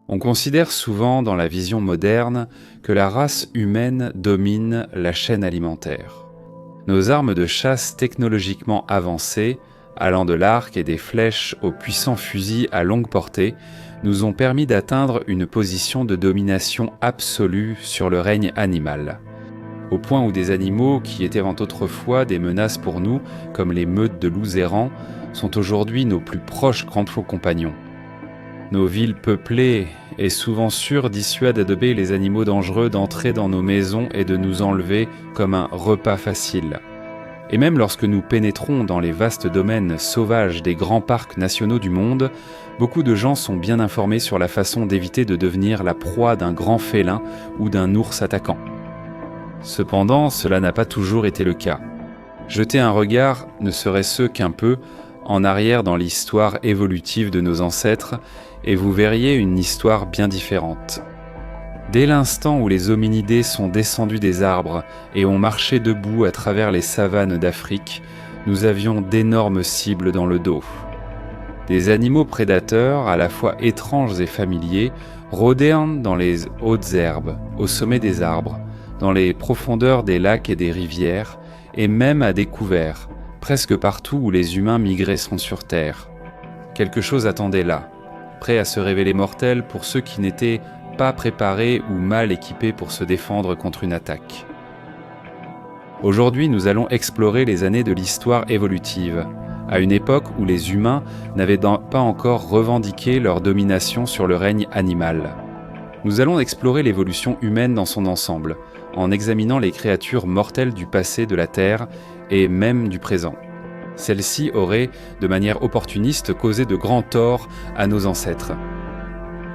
On considère souvent dans la vision moderne que la race humaine domine la chaîne alimentaire. Nos armes de chasse technologiquement avancées, allant de l'arc et des flèches aux puissants fusils à longue portée, nous ont permis d'atteindre une position de domination absolue sur le règne animal. Au point où des animaux qui étaient autrefois des menaces pour nous, comme les meutes de loups errants, sont aujourd'hui nos plus proches compagnons. Nos villes peuplées et souvent sûres dissuadent les animaux dangereux d'entrer dans nos maisons et de nous enlever comme un repas facile. Et même lorsque nous pénétrons dans les vastes domaines sauvages des grands parcs nationaux du monde, beaucoup de gens sont bien informés sur la façon d'éviter de devenir la proie d'un grand félin ou d'un ours attaquant. Cependant, cela n'a pas toujours été le cas. Jetez un regard, ne serait-ce qu'un peu, en arrière dans l'histoire évolutive de nos ancêtres, et vous verriez une histoire bien différente. Dès l'instant où les hominidés sont descendus des arbres et ont marché debout à travers les savanes d'Afrique, nous avions d'énormes cibles dans le dos. Des animaux prédateurs, à la fois étranges et familiers, rôdaient dans les hautes herbes, au sommet des arbres, dans les profondeurs des lacs et des rivières, et même à découvert, presque partout où les humains migraient sur Terre. Quelque chose attendait là, prêt à se révéler mortel pour ceux qui n'étaient pas préparés ou mal équipés pour se défendre contre une attaque. Aujourd'hui, nous allons explorer les années de l'histoire évolutive, à une époque où les humains n'avaient pas encore revendiqué leur domination sur le règne animal. Nous allons explorer l'évolution humaine dans son ensemble, en examinant les créatures mortelles du passé de la Terre et même du présent. Celles-ci auraient, de manière opportuniste, causé de grands torts à nos ancêtres.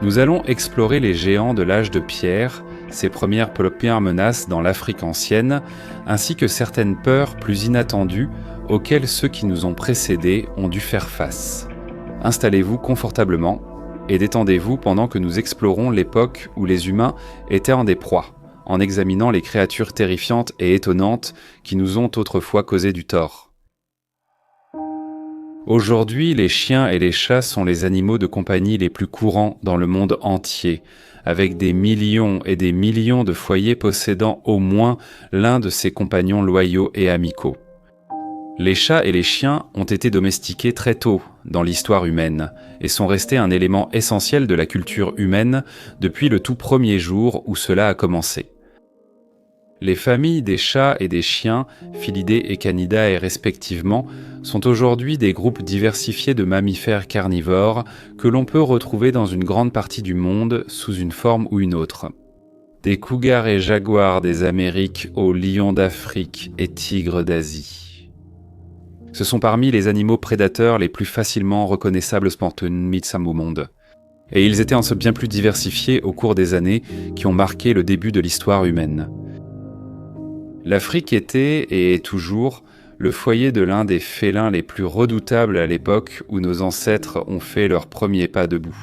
Nous allons explorer les géants de l'âge de pierre, ces premières menaces dans l'Afrique ancienne, ainsi que certaines peurs plus inattendues auxquelles ceux qui nous ont précédés ont dû faire face. Installez-vous confortablement et détendez-vous pendant que nous explorons l'époque où les humains étaient en des proies, en examinant les créatures terrifiantes et étonnantes qui nous ont autrefois causé du tort. Aujourd'hui, les chiens et les chats sont les animaux de compagnie les plus courants dans le monde entier, avec des millions et des millions de foyers possédant au moins l'un de ces compagnons loyaux et amicaux. Les chats et les chiens ont été domestiqués très tôt dans l'histoire humaine et sont restés un élément essentiel de la culture humaine depuis le tout premier jour où cela a commencé. Les familles des chats et des chiens, Felidae et Canidae respectivement, sont aujourd'hui des groupes diversifiés de mammifères carnivores que l'on peut retrouver dans une grande partie du monde sous une forme ou une autre. Des cougars et jaguars des Amériques aux lions d'Afrique et tigres d'Asie. Ce sont parmi les animaux prédateurs les plus facilement reconnaissables au monde. Et ils étaient en ce bien plus diversifiés au cours des années qui ont marqué le début de l'histoire humaine. L'Afrique était, et est toujours, le foyer de l'un des félins les plus redoutables à l'époque où nos ancêtres ont fait leurs premiers pas debout.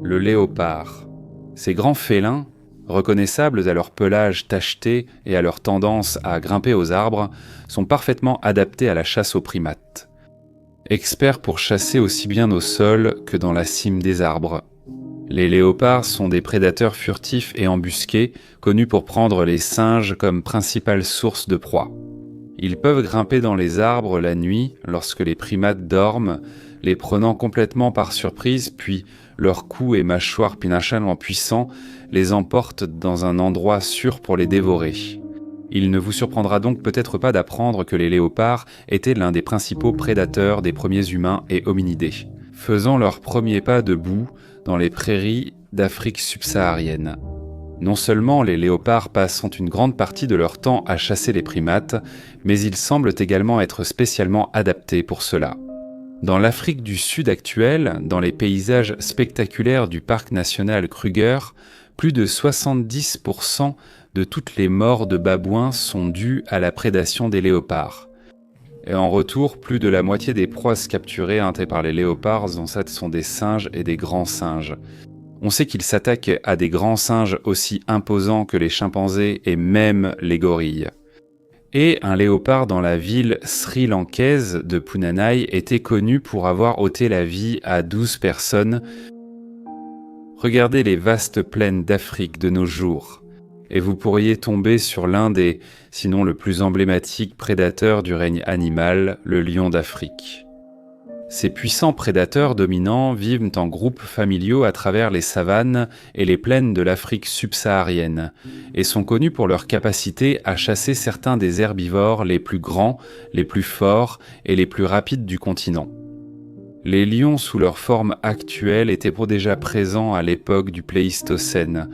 Le léopard. Ces grands félins, reconnaissables à leur pelage tacheté et à leur tendance à grimper aux arbres, sont parfaitement adaptés à la chasse aux primates. Experts pour chasser aussi bien au sol que dans la cime des arbres. Les léopards sont des prédateurs furtifs et embusqués, connus pour prendre les singes comme principale source de proie. Ils peuvent grimper dans les arbres la nuit lorsque les primates dorment, les prenant complètement par surprise, puis leurs coups et mâchoires pinachalement puissants les emportent dans un endroit sûr pour les dévorer. Il ne vous surprendra donc peut-être pas d'apprendre que les léopards étaient l'un des principaux prédateurs des premiers humains et hominidés, faisant leurs premiers pas debout dans les prairies d'Afrique subsaharienne. Non seulement les léopards passent une grande partie de leur temps à chasser les primates, mais ils semblent également être spécialement adaptés pour cela. Dans l'Afrique du Sud actuelle, dans les paysages spectaculaires du parc national Kruger, plus de 70% de toutes les morts de babouins sont dues à la prédation des léopards. Et en retour, plus de la moitié des proies capturées par les léopards sont des singes et des grands singes. On sait qu'ils s'attaquent à des grands singes aussi imposants que les chimpanzés et même les gorilles. Et un léopard dans la ville sri-lankaise de Punanai était connu pour avoir ôté la vie à 12 personnes, Regardez les vastes plaines d'Afrique de nos jours, et vous pourriez tomber sur l'un des, sinon le plus emblématique prédateur du règne animal, le lion d'Afrique. Ces puissants prédateurs dominants vivent en groupes familiaux à travers les savanes et les plaines de l'Afrique subsaharienne et sont connus pour leur capacité à chasser certains des herbivores les plus grands, les plus forts et les plus rapides du continent. Les lions sous leur forme actuelle étaient déjà présents à l'époque du Pléistocène,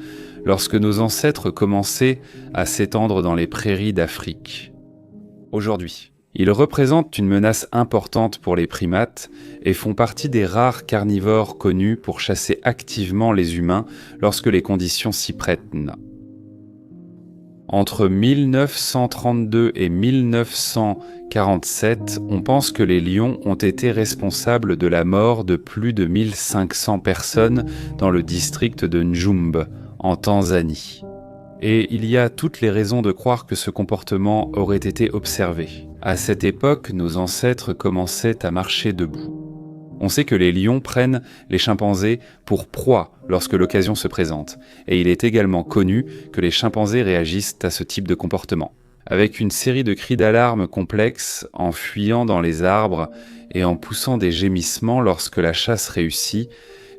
lorsque nos ancêtres commençaient à s'étendre dans les prairies d'Afrique. Aujourd'hui, ils représentent une menace importante pour les primates et font partie des rares carnivores connus pour chasser activement les humains lorsque les conditions s'y prêtent. Entre 1932 et 1947, on pense que les lions ont été responsables de la mort de plus de 1500 personnes dans le district de Njumbe, en Tanzanie. Et il y a toutes les raisons de croire que ce comportement aurait été observé. À cette époque, nos ancêtres commençaient à marcher debout. On sait que les lions prennent les chimpanzés pour proie lorsque l'occasion se présente, et il est également connu que les chimpanzés réagissent à ce type de comportement. Avec une série de cris d'alarme complexes, en fuyant dans les arbres et en poussant des gémissements lorsque la chasse réussit,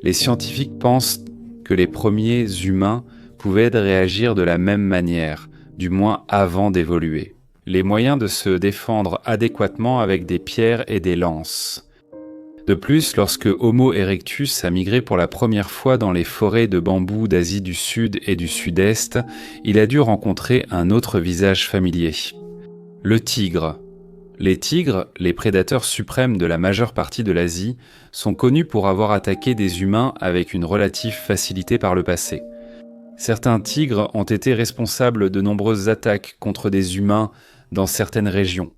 les scientifiques pensent que les premiers humains pouvaient réagir de la même manière, du moins avant d'évoluer. Les moyens de se défendre adéquatement avec des pierres et des lances. De plus, lorsque Homo erectus a migré pour la première fois dans les forêts de bambou d'Asie du Sud et du Sud-Est, il a dû rencontrer un autre visage familier. Le tigre. Les tigres, les prédateurs suprêmes de la majeure partie de l'Asie, sont connus pour avoir attaqué des humains avec une relative facilité par le passé. Certains tigres ont été responsables de nombreuses attaques contre des humains dans certaines régions.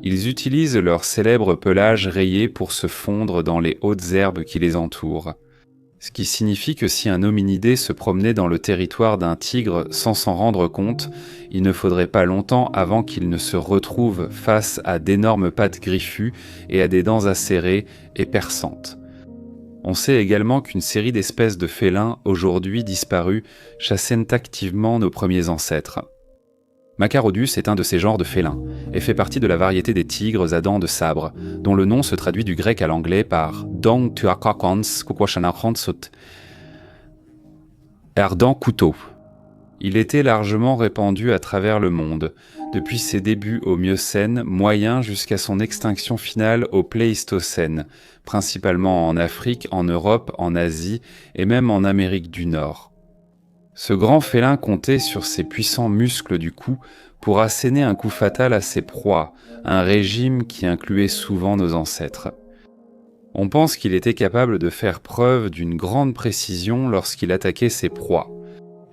Ils utilisent leur célèbre pelage rayé pour se fondre dans les hautes herbes qui les entourent. Ce qui signifie que si un hominidé se promenait dans le territoire d'un tigre sans s'en rendre compte, il ne faudrait pas longtemps avant qu'il ne se retrouve face à d'énormes pattes griffues et à des dents acérées et perçantes. On sait également qu'une série d'espèces de félins, aujourd'hui disparues, chassaient activement nos premiers ancêtres. Macarodus est un de ces genres de félins, et fait partie de la variété des tigres à dents de sabre, dont le nom se traduit du grec à l'anglais par dong tuakakans kukwashanakhansut, ardent couteau. Il était largement répandu à travers le monde, depuis ses débuts au Miocène moyen jusqu'à son extinction finale au Pléistocène, principalement en Afrique, en Europe, en Asie et même en Amérique du Nord. Ce grand félin comptait sur ses puissants muscles du cou pour asséner un coup fatal à ses proies, un régime qui incluait souvent nos ancêtres. On pense qu'il était capable de faire preuve d'une grande précision lorsqu'il attaquait ses proies,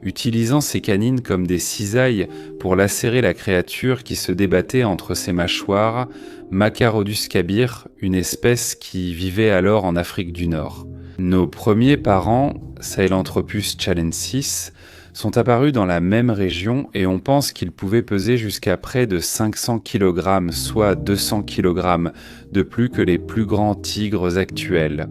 utilisant ses canines comme des cisailles pour lacérer la créature qui se débattait entre ses mâchoires, Macarodus cabir, une espèce qui vivait alors en Afrique du Nord. Nos premiers parents, Sahelanthropus chalensis, sont apparus dans la même région et on pense qu'ils pouvaient peser jusqu'à près de 500 kg, soit 200 kg, de plus que les plus grands tigres actuels.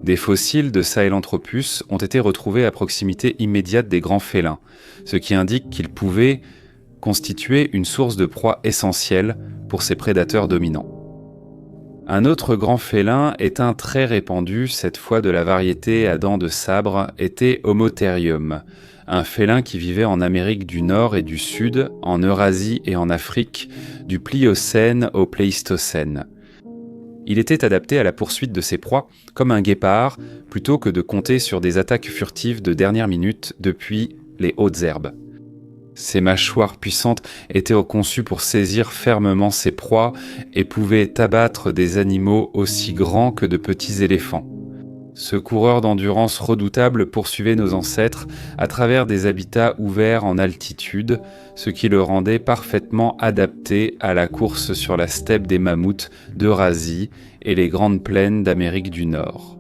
Des fossiles de Sahelanthropus ont été retrouvés à proximité immédiate des grands félins, ce qui indique qu'ils pouvaient constituer une source de proie essentielle pour ces prédateurs dominants. Un autre grand félin, éteint très répandu, cette fois de la variété à dents de sabre, était Homotherium, un félin qui vivait en Amérique du Nord et du Sud, en Eurasie et en Afrique, du Pliocène au Pléistocène. Il était adapté à la poursuite de ses proies comme un guépard, plutôt que de compter sur des attaques furtives de dernière minute depuis les hautes herbes. Ses mâchoires puissantes étaient conçues pour saisir fermement ses proies et pouvaient abattre des animaux aussi grands que de petits éléphants. Ce coureur d'endurance redoutable poursuivait nos ancêtres à travers des habitats ouverts en altitude, ce qui le rendait parfaitement adapté à la course sur la steppe des mammouths d'Eurasie et les grandes plaines d'Amérique du Nord.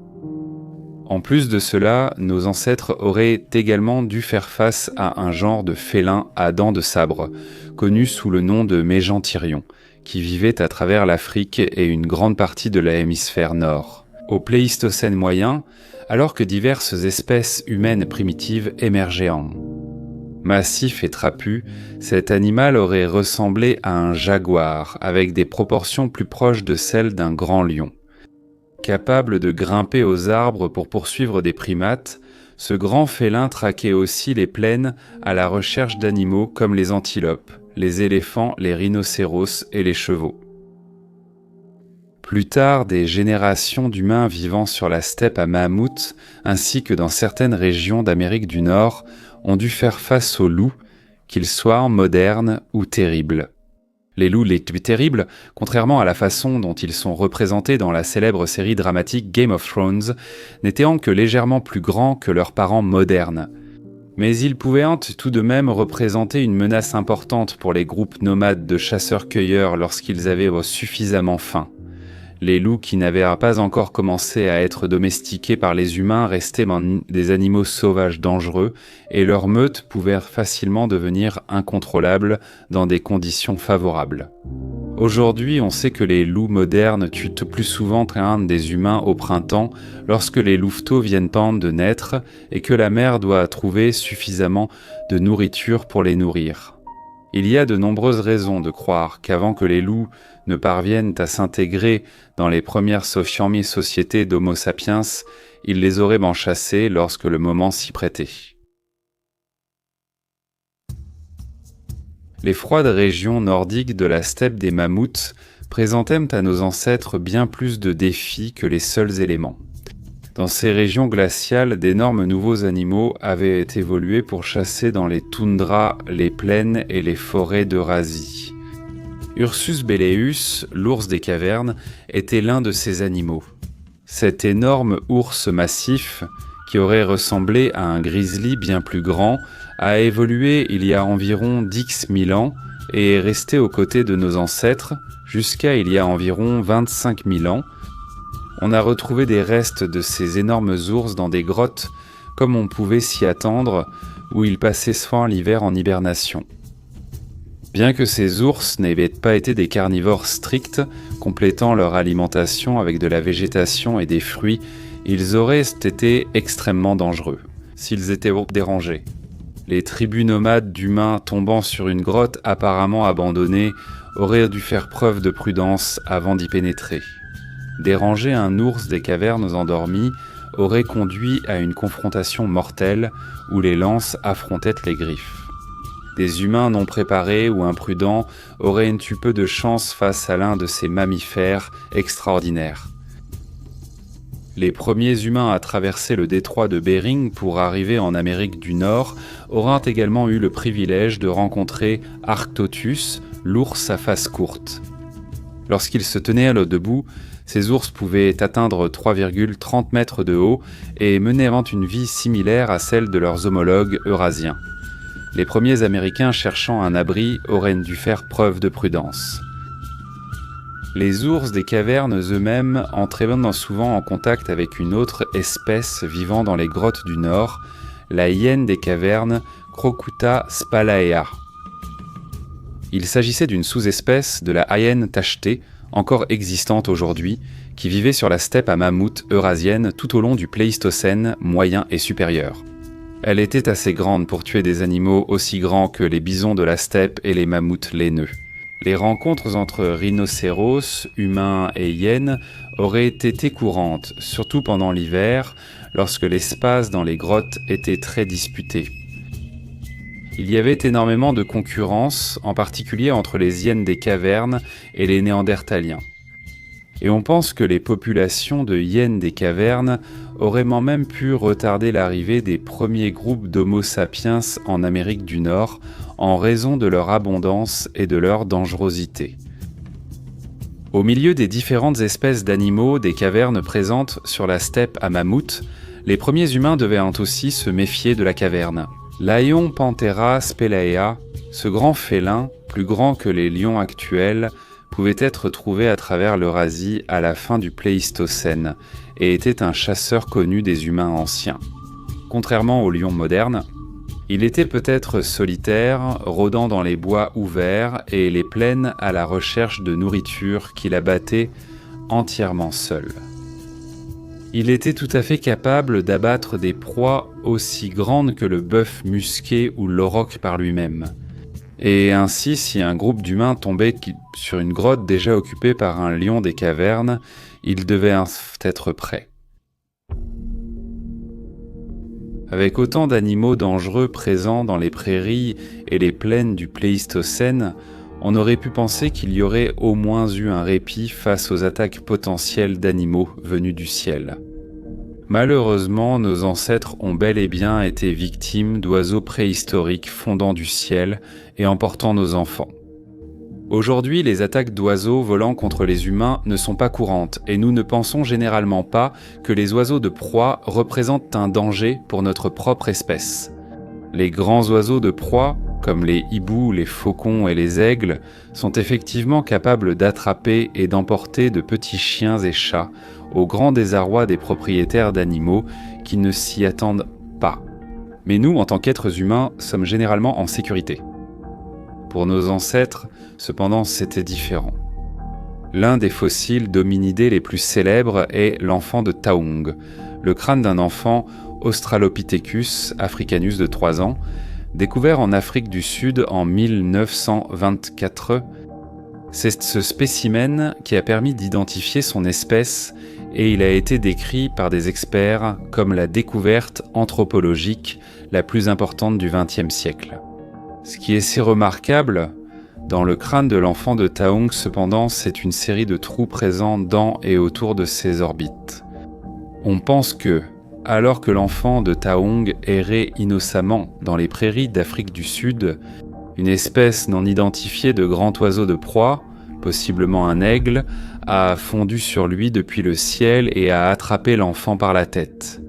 En plus de cela, nos ancêtres auraient également dû faire face à un genre de félin à dents de sabre, connu sous le nom de mégantyrion, qui vivait à travers l'Afrique et une grande partie de l'hémisphère nord. au Pléistocène moyen, alors que diverses espèces humaines primitives émergeaient en. Massif et trapu, cet animal aurait ressemblé à un jaguar, avec des proportions plus proches de celles d'un grand lion. Capable de grimper aux arbres pour poursuivre des primates, ce grand félin traquait aussi les plaines à la recherche d'animaux comme les antilopes, les éléphants, les rhinocéros et les chevaux. Plus tard, des générations d'humains vivant sur la steppe à Mammouth, ainsi que dans certaines régions d'Amérique du Nord, ont dû faire face aux loups, qu'ils soient modernes ou terribles. Les loups les plus terribles, contrairement à la façon dont ils sont représentés dans la célèbre série dramatique Game of Thrones, n'étaient que légèrement plus grands que leurs parents modernes. Mais ils pouvaient tout de même représenter une menace importante pour les groupes nomades de chasseurs-cueilleurs lorsqu'ils avaient suffisamment faim. Les loups qui n'avaient pas encore commencé à être domestiqués par les humains restaient des animaux sauvages dangereux et leurs meutes pouvaient facilement devenir incontrôlables dans des conditions favorables. Aujourd'hui, on sait que les loups modernes tuent plus souvent des humains au printemps lorsque les louveteaux viennent de naître et que la mère doit trouver suffisamment de nourriture pour les nourrir. Il y a de nombreuses raisons de croire qu'avant que les loups ne parviennent à s'intégrer dans les premières sociétés d'Homo sapiens, ils les auraient chassés lorsque le moment s'y prêtait. Les froides régions nordiques de la steppe des mammouths présentaient à nos ancêtres bien plus de défis que les seuls éléments. Dans ces régions glaciales, d'énormes nouveaux animaux avaient évolué pour chasser dans les toundras, les plaines et les forêts d'Eurasie. Ursus belleus, l'ours des cavernes, était l'un de ces animaux. Cet énorme ours massif, qui aurait ressemblé à un grizzly bien plus grand, a évolué il y a environ 10 000 ans et est resté aux côtés de nos ancêtres jusqu'à il y a environ 25 000 ans. On a retrouvé des restes de ces énormes ours dans des grottes, comme on pouvait s'y attendre, où ils passaient souvent l'hiver en hibernation. Bien que ces ours n'aient pas été des carnivores stricts, complétant leur alimentation avec de la végétation et des fruits, ils auraient été extrêmement dangereux, s'ils étaient dérangés. Les tribus nomades d'humains tombant sur une grotte apparemment abandonnée auraient dû faire preuve de prudence avant d'y pénétrer. Déranger un ours des cavernes endormies aurait conduit à une confrontation mortelle où les lances affrontaient les griffes. Des humains non préparés ou imprudents auraient eu peu de chance face à l'un de ces mammifères extraordinaires. Les premiers humains à traverser le détroit de Bering pour arriver en Amérique du Nord auraient également eu le privilège de rencontrer Arctotus, l'ours à face courte. Lorsqu'il se tenait debout, ces ours pouvaient atteindre 3,30 mètres de haut et menaient une vie similaire à celle de leurs homologues eurasiens. Les premiers Américains cherchant un abri auraient dû faire preuve de prudence. Les ours des cavernes eux-mêmes entraient souvent en contact avec une autre espèce vivant dans les grottes du Nord, la hyène des cavernes, Crocuta spalaea. Il s'agissait d'une sous-espèce de la hyène tachetée, encore existante aujourd'hui, qui vivait sur la steppe à mammouth eurasienne tout au long du Pléistocène moyen et supérieur. Elle était assez grande pour tuer des animaux aussi grands que les bisons de la steppe et les mammouths laineux. Les rencontres entre rhinocéros, humains et hyènes auraient été courantes, surtout pendant l'hiver, lorsque l'espace dans les grottes était très disputé. Il y avait énormément de concurrence, en particulier entre les hyènes des cavernes et les néandertaliens. Et on pense que les populations de hyènes des cavernes auraient même pu retarder l'arrivée des premiers groupes d'Homo sapiens en Amérique du Nord en raison de leur abondance et de leur dangerosité. Au milieu des différentes espèces d'animaux des cavernes présentes sur la steppe à mammouth, les premiers humains devaient aussi se méfier de la caverne. Lion Panthera spelaea, ce grand félin, plus grand que les lions actuels, pouvait être trouvé à travers l'Eurasie à la fin du Pléistocène et était un chasseur connu des humains anciens. Contrairement aux lions modernes, il était peut-être solitaire, rôdant dans les bois ouverts et les plaines à la recherche de nourriture qu'il abattait entièrement seul. Il était tout à fait capable d'abattre des proies aussi grandes que le bœuf musqué ou l'auroch par lui-même. Et ainsi, si un groupe d'humains tombait sur une grotte déjà occupée par un lion des cavernes, il devait être prêt. Avec autant d'animaux dangereux présents dans les prairies et les plaines du Pléistocène, on aurait pu penser qu'il y aurait au moins eu un répit face aux attaques potentielles d'animaux venus du ciel. Malheureusement, nos ancêtres ont bel et bien été victimes d'oiseaux préhistoriques fondant du ciel et emportant nos enfants. Aujourd'hui, les attaques d'oiseaux volant contre les humains ne sont pas courantes et nous ne pensons généralement pas que les oiseaux de proie représentent un danger pour notre propre espèce. Les grands oiseaux de proie, comme les hiboux, les faucons et les aigles, sont effectivement capables d'attraper et d'emporter de petits chiens et chats, au grand désarroi des propriétaires d'animaux qui ne s'y attendent pas. Mais nous, en tant qu'êtres humains, sommes généralement en sécurité. Pour nos ancêtres, cependant, c'était différent. L'un des fossiles d'hominidés les plus célèbres est l'enfant de Taung, le crâne d'un enfant Australopithecus africanus de 3 ans, découvert en Afrique du Sud en 1924. C'est ce spécimen qui a permis d'identifier son espèce et il a été décrit par des experts comme la découverte anthropologique la plus importante du XXe siècle. Ce qui est si remarquable, dans le crâne de l'enfant de Taung, cependant, c'est une série de trous présents dans et autour de ses orbites. On pense que, alors que l'enfant de Taung errait innocemment dans les prairies d'Afrique du Sud, une espèce non identifiée de grand oiseau de proie, possiblement un aigle, a fondu sur lui depuis le ciel et a attrapé l'enfant par la tête.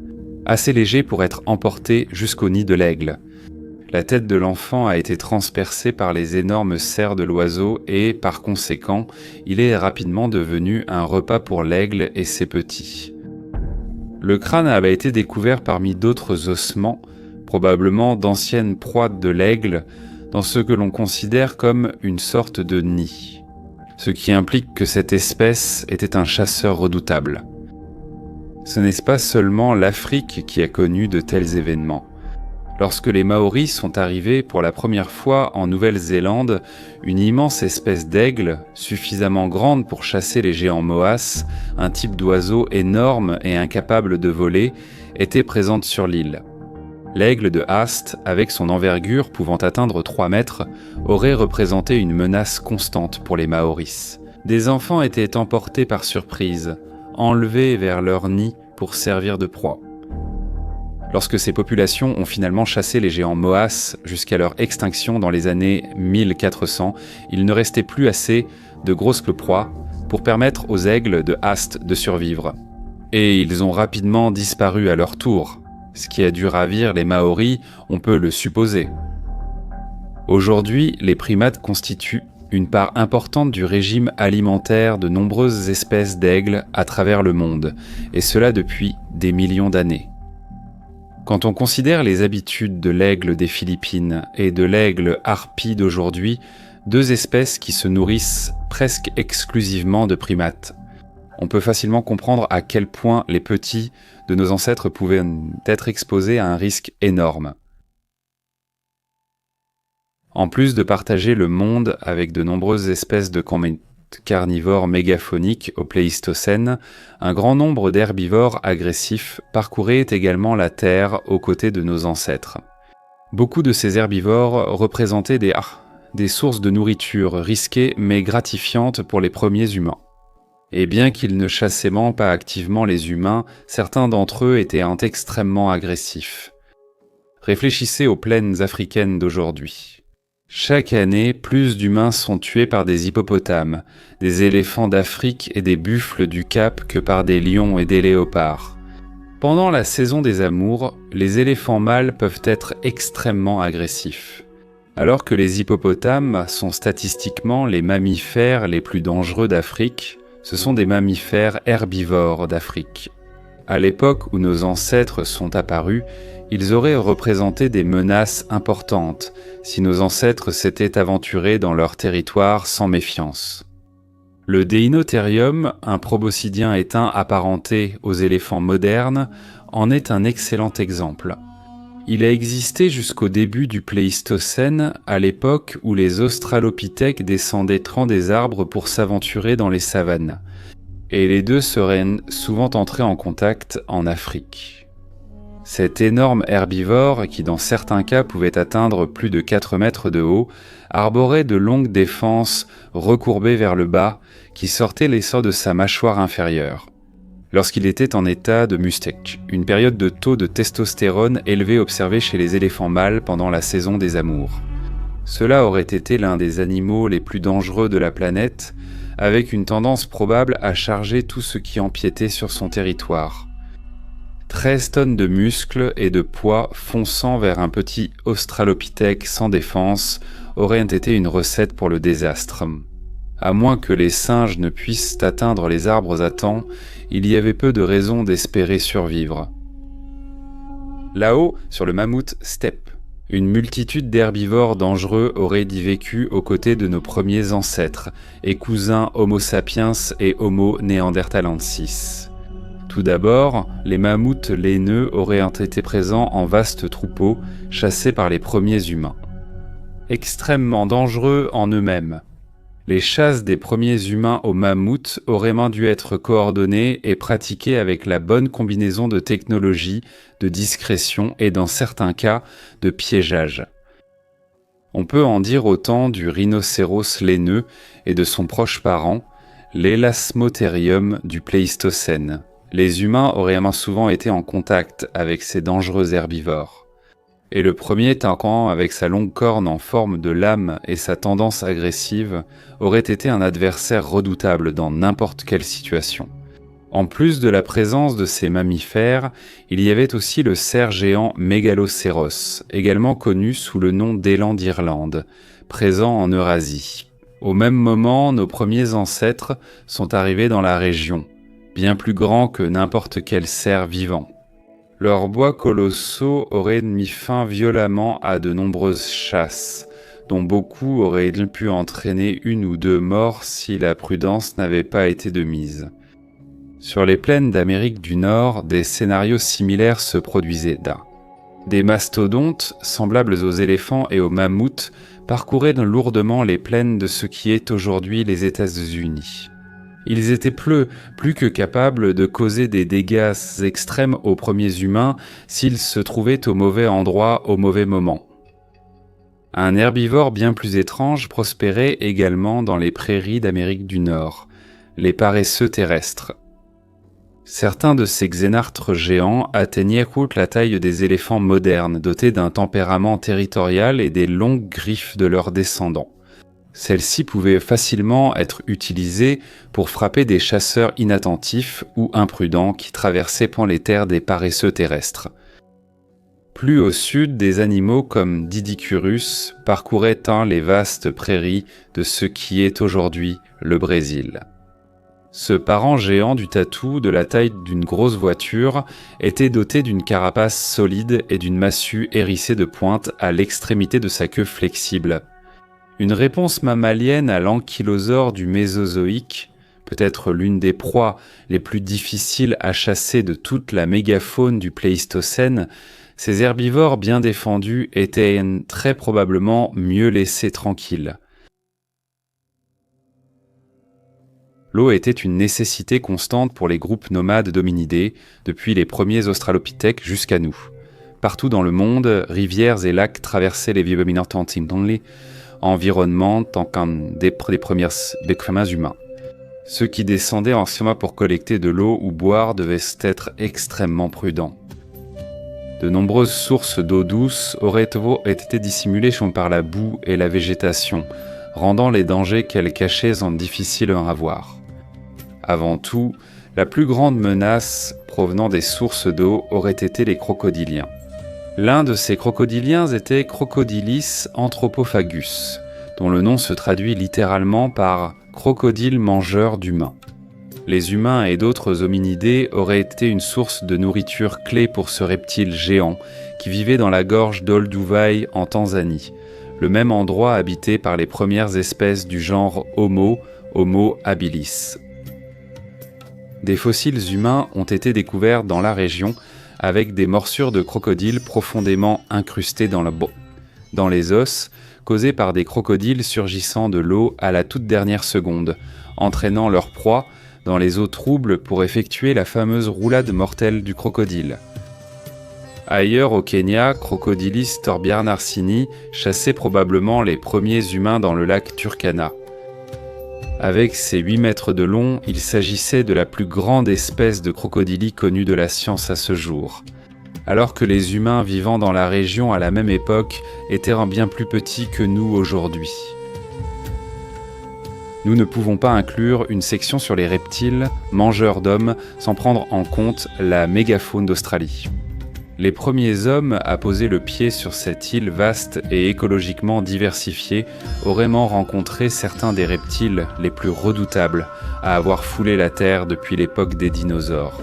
Assez léger pour être emporté jusqu'au nid de l'aigle. La tête de l'enfant a été transpercée par les énormes serres de l'oiseau et, par conséquent, il est rapidement devenu un repas pour l'aigle et ses petits. Le crâne avait été découvert parmi d'autres ossements, probablement d'anciennes proies de l'aigle, dans ce que l'on considère comme une sorte de nid. Ce qui implique que cette espèce était un chasseur redoutable. Ce n'est pas seulement l'Afrique qui a connu de tels événements. Lorsque les Maoris sont arrivés pour la première fois en Nouvelle-Zélande, une immense espèce d'aigle, suffisamment grande pour chasser les géants moas, un type d'oiseau énorme et incapable de voler, était présente sur l'île. L'aigle de Haast, avec son envergure pouvant atteindre 3 mètres, aurait représenté une menace constante pour les Maoris. Des enfants étaient emportés par surprise, enlevés vers leur nid pour servir de proie. Lorsque ces populations ont finalement chassé les géants moas jusqu'à leur extinction dans les années 1400, il ne restait plus assez de grosses proies pour permettre aux aigles de Haast de survivre. Et ils ont rapidement disparu à leur tour, ce qui a dû ravir les Maoris, on peut le supposer. Aujourd'hui, les primates constituent une part importante du régime alimentaire de nombreuses espèces d'aigles à travers le monde, et cela depuis des millions d'années. Quand on considère les habitudes de l'aigle des Philippines et de l'aigle harpie d'aujourd'hui, 2 espèces qui se nourrissent presque exclusivement de primates, on peut facilement comprendre à quel point les petits de nos ancêtres pouvaient être exposés à un risque énorme. En plus de partager le monde avec de nombreuses espèces de carnivores mégaphoniques au Pléistocène, un grand nombre d'herbivores agressifs parcouraient également la Terre aux côtés de nos ancêtres. Beaucoup de ces herbivores représentaient des sources de nourriture risquées mais gratifiantes pour les premiers humains. Et bien qu'ils ne chassaient pas activement les humains, certains d'entre eux étaient extrêmement agressifs. Réfléchissez aux plaines africaines d'aujourd'hui. Chaque année, plus d'humains sont tués par des hippopotames, des éléphants d'Afrique et des buffles du Cap que par des lions et des léopards. Pendant la saison des amours, les éléphants mâles peuvent être extrêmement agressifs. Alors que les hippopotames sont statistiquement les mammifères les plus dangereux d'Afrique, ce sont des mammifères herbivores d'Afrique. À l'époque où nos ancêtres sont apparus, ils auraient représenté des menaces importantes si nos ancêtres s'étaient aventurés dans leur territoire sans méfiance. Le Deinotherium, un proboscidien éteint apparenté aux éléphants modernes, en est un excellent exemple. Il a existé jusqu'au début du Pléistocène, à l'époque où les australopithèques descendaient troncs des arbres pour s'aventurer dans les savanes. Et les deux seraient souvent entrés en contact en Afrique. Cet énorme herbivore, qui dans certains cas pouvait atteindre plus de 4 mètres de haut, arborait de longues défenses recourbées vers le bas, qui sortaient l'essor de sa mâchoire inférieure. Lorsqu'il était en état de mustèque, une période de taux de testostérone élevé observée chez les éléphants mâles pendant la saison des amours. Cela aurait été l'un des animaux les plus dangereux de la planète, avec une tendance probable à charger tout ce qui empiétait sur son territoire. 13 tonnes de muscles et de poids fonçant vers un petit australopithèque sans défense auraient été une recette pour le désastre. À moins que les singes ne puissent atteindre les arbres à temps, il y avait peu de raisons d'espérer survivre. Là-haut, sur le mammouth steppe, une multitude d'herbivores dangereux auraient y vécu aux côtés de nos premiers ancêtres et cousins Homo sapiens et Homo neanderthalensis. Tout d'abord, les mammouths laineux auraient été présents en vastes troupeaux, chassés par les premiers humains. Extrêmement dangereux en eux-mêmes, les chasses des premiers humains aux mammouths auraient même dû être coordonnées et pratiquées avec la bonne combinaison de technologie, de discrétion et dans certains cas, de piégeage. On peut en dire autant du rhinocéros laineux et de son proche parent, l'Elasmotherium du Pléistocène. Les humains auraient souvent été en contact avec ces dangereux herbivores. Et le premier tauran, avec sa longue corne en forme de lame et sa tendance agressive, aurait été un adversaire redoutable dans n'importe quelle situation. En plus de la présence de ces mammifères, il y avait aussi le cerf géant Mégalocéros, également connu sous le nom d'élan d'Irlande, présent en Eurasie. Au même moment, nos premiers ancêtres sont arrivés dans la région, bien plus grands que n'importe quel cerf vivant. Leurs bois colossaux auraient mis fin violemment à de nombreuses chasses, dont beaucoup auraient pu entraîner 1 ou 2 morts si la prudence n'avait pas été de mise. Sur les plaines d'Amérique du Nord, des scénarios similaires se produisaient. Des mastodontes, semblables aux éléphants et aux mammouths, parcouraient lourdement les plaines de ce qui est aujourd'hui les États-Unis. Ils étaient plus que capables de causer des dégâts extrêmes aux premiers humains s'ils se trouvaient au mauvais endroit au mauvais moment. Un herbivore bien plus étrange prospérait également dans les prairies d'Amérique du Nord, les paresseux terrestres. Certains de ces xénartres géants atteignaient la taille des éléphants modernes, dotés d'un tempérament territorial et des longues griffes de leurs descendants. Celles-ci pouvaient facilement être utilisées pour frapper des chasseurs inattentifs ou imprudents qui traversaient les terres des paresseux terrestres. Plus au sud, des animaux comme Didicurus parcouraient les vastes prairies de ce qui est aujourd'hui le Brésil. Ce parent géant du tatou, de la taille d'une grosse voiture, était doté d'une carapace solide et d'une massue hérissée de pointes à l'extrémité de sa queue flexible. Une réponse mammalienne à l'ankylosaure du Mésozoïque, peut-être l'une des proies les plus difficiles à chasser de toute la mégafaune du Pléistocène, ces herbivores bien défendus étaient très probablement mieux laissés tranquilles. L'eau était une nécessité constante pour les groupes nomades d'hominidés, depuis les premiers australopithèques jusqu'à nous. Partout dans le monde, rivières et lacs traversaient les environnement tant qu'un des premiers humains. Ceux qui descendaient en chemin pour collecter de l'eau ou boire devaient être extrêmement prudents. De nombreuses sources d'eau douce auraient été dissimulées par la boue et la végétation, rendant les dangers qu'elles cachaient difficiles à voir. Avant tout, la plus grande menace provenant des sources d'eau aurait été les crocodiliens. L'un de ces crocodiliens était Crocodylus anthropophagus, dont le nom se traduit littéralement par « crocodile mangeur d'humains ». Les humains et d'autres hominidés auraient été une source de nourriture clé pour ce reptile géant qui vivait dans la gorge d'Olduvai en Tanzanie, le même endroit habité par les premières espèces du genre Homo Homo habilis. Des fossiles humains ont été découverts dans la région avec des morsures de crocodiles profondément incrustées dans les os, causées par des crocodiles surgissant de l'eau à la toute dernière seconde, entraînant leur proie dans les eaux troubles pour effectuer la fameuse roulade mortelle du crocodile. Ailleurs au Kenya, Crocodilis torbjarnarsini chassait probablement les premiers humains dans le lac Turkana. Avec ses 8 mètres de long, il s'agissait de la plus grande espèce de crocodili connue de la science à ce jour. Alors que les humains vivant dans la région à la même époque étaient bien plus petits que nous aujourd'hui. Nous ne pouvons pas inclure une section sur les reptiles, mangeurs d'hommes, sans prendre en compte la mégafaune d'Australie. Les premiers hommes à poser le pied sur cette île vaste et écologiquement diversifiée auraient rencontré certains des reptiles les plus redoutables à avoir foulé la Terre depuis l'époque des dinosaures.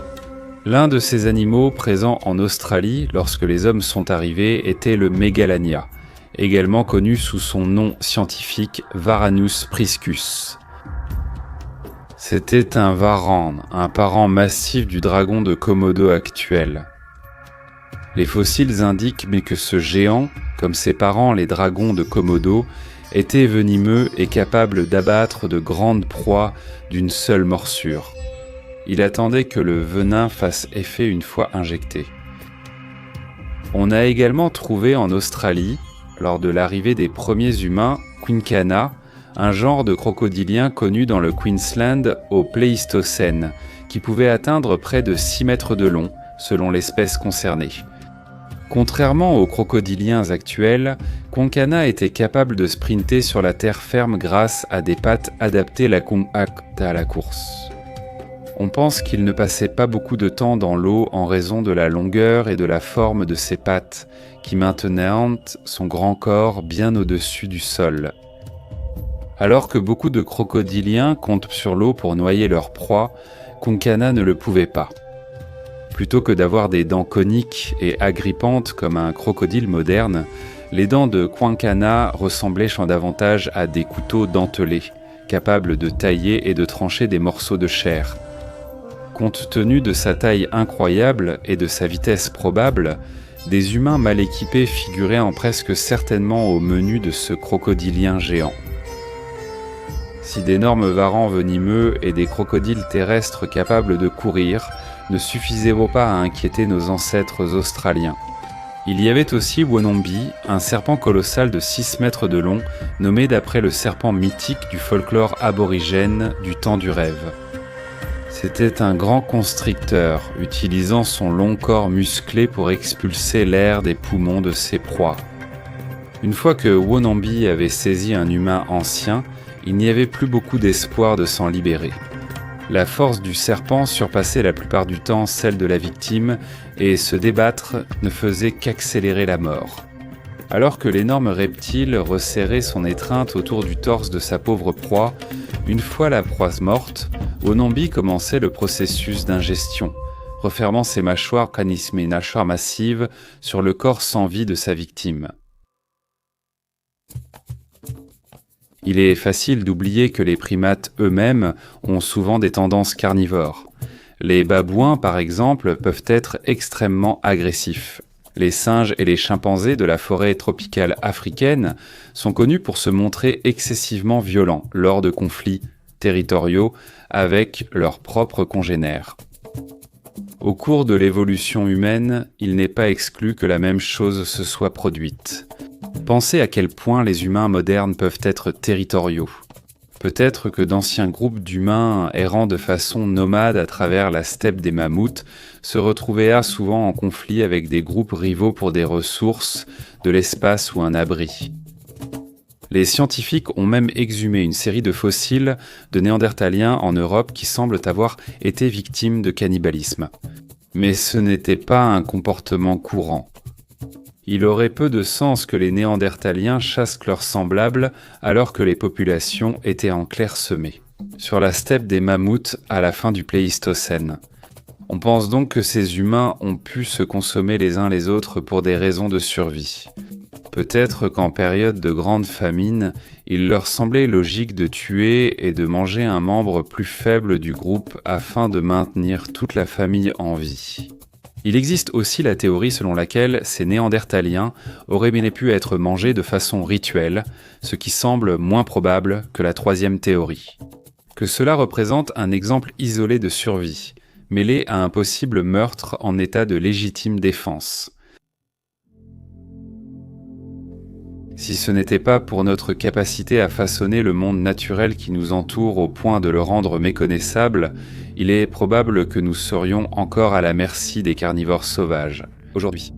L'un de ces animaux présents en Australie lorsque les hommes sont arrivés était le Megalania, également connu sous son nom scientifique Varanus priscus. C'était un varan, un parent massif du dragon de Komodo actuel. Les fossiles indiquent que ce géant, comme ses parents les dragons de Komodo, était venimeux et capable d'abattre de grandes proies d'une seule morsure. Il attendait que le venin fasse effet une fois injecté. On a également trouvé en Australie, lors de l'arrivée des premiers humains, Quinkana, un genre de crocodilien connu dans le Queensland au Pléistocène, qui pouvait atteindre près de 6 mètres de long, selon l'espèce concernée. Contrairement aux crocodiliens actuels, Quinkana était capable de sprinter sur la terre ferme grâce à des pattes adaptées à la course. On pense qu'il ne passait pas beaucoup de temps dans l'eau en raison de la longueur et de la forme de ses pattes, qui maintenaient son grand corps bien au-dessus du sol. Alors que beaucoup de crocodiliens comptent sur l'eau pour noyer leur proie, Quinkana ne le pouvait pas. Plutôt que d'avoir des dents coniques et agrippantes comme un crocodile moderne, les dents de Quinkana ressemblaient davantage à des couteaux dentelés, capables de tailler et de trancher des morceaux de chair. Compte tenu de sa taille incroyable et de sa vitesse probable, des humains mal équipés figuraient presque certainement au menu de ce crocodilien géant. Si d'énormes varans venimeux et des crocodiles terrestres capables de courir ne suffisaient pas à inquiéter nos ancêtres australiens. Il y avait aussi Wonombi, un serpent colossal de 6 mètres de long, nommé d'après le serpent mythique du folklore aborigène du temps du rêve. C'était un grand constricteur, utilisant son long corps musclé pour expulser l'air des poumons de ses proies. Une fois que Wonombi avait saisi un humain ancien, il n'y avait plus beaucoup d'espoir de s'en libérer. La force du serpent surpassait la plupart du temps celle de la victime et se débattre ne faisait qu'accélérer la mort. Alors que l'énorme reptile resserrait son étreinte autour du torse de sa pauvre proie, une fois la proie morte, Wonombi commençait le processus d'ingestion, refermant ses mâchoires massives sur le corps sans vie de sa victime. Il est facile d'oublier que les primates eux-mêmes ont souvent des tendances carnivores. Les babouins, par exemple, peuvent être extrêmement agressifs. Les singes et les chimpanzés de la forêt tropicale africaine sont connus pour se montrer excessivement violents lors de conflits territoriaux avec leurs propres congénères. Au cours de l'évolution humaine, il n'est pas exclu que la même chose se soit produite. Pensez à quel point les humains modernes peuvent être territoriaux. Peut-être que d'anciens groupes d'humains errant de façon nomade à travers la steppe des mammouths se retrouvaient souvent en conflit avec des groupes rivaux pour des ressources, de l'espace ou un abri. Les scientifiques ont même exhumé une série de fossiles de néandertaliens en Europe qui semblent avoir été victimes de cannibalisme. Mais ce n'était pas un comportement courant. Il aurait peu de sens que les néandertaliens chassent leurs semblables alors que les populations étaient clairsemées sur la steppe des mammouths à la fin du Pléistocène. On pense donc que ces humains ont pu se consommer les uns les autres pour des raisons de survie. Peut-être qu'en période de grande famine, il leur semblait logique de tuer et de manger un membre plus faible du groupe afin de maintenir toute la famille en vie. Il existe aussi la théorie selon laquelle ces Néandertaliens auraient bien pu être mangés de façon rituelle, ce qui semble moins probable que la troisième théorie. Que cela représente un exemple isolé de survie, mêlé à un possible meurtre en état de légitime défense. Si ce n'était pas pour notre capacité à façonner le monde naturel qui nous entoure au point de le rendre méconnaissable, il est probable que nous serions encore à la merci des carnivores sauvages, aujourd'hui.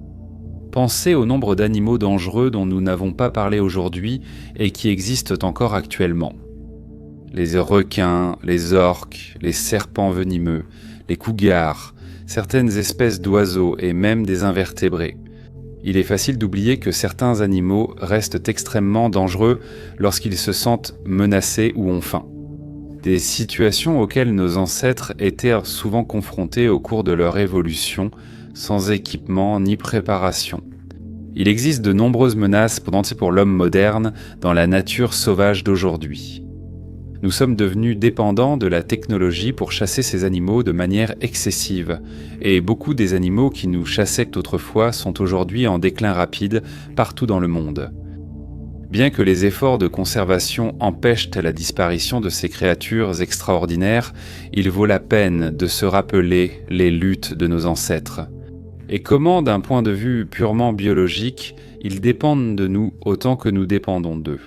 Pensez au nombre d'animaux dangereux dont nous n'avons pas parlé aujourd'hui et qui existent encore actuellement. Les requins, les orques, les serpents venimeux, les cougars, certaines espèces d'oiseaux et même des invertébrés. Il est facile d'oublier que certains animaux restent extrêmement dangereux lorsqu'ils se sentent menacés ou ont faim. Des situations auxquelles nos ancêtres étaient souvent confrontés au cours de leur évolution, sans équipement ni préparation. Il existe de nombreuses menaces pour l'homme moderne dans la nature sauvage d'aujourd'hui. Nous sommes devenus dépendants de la technologie pour chasser ces animaux de manière excessive, et beaucoup des animaux qui nous chassaient autrefois sont aujourd'hui en déclin rapide partout dans le monde. Bien que les efforts de conservation empêchent la disparition de ces créatures extraordinaires, il vaut la peine de se rappeler les luttes de nos ancêtres. Et comment, d'un point de vue purement biologique, ils dépendent de nous autant que nous dépendons d'eux.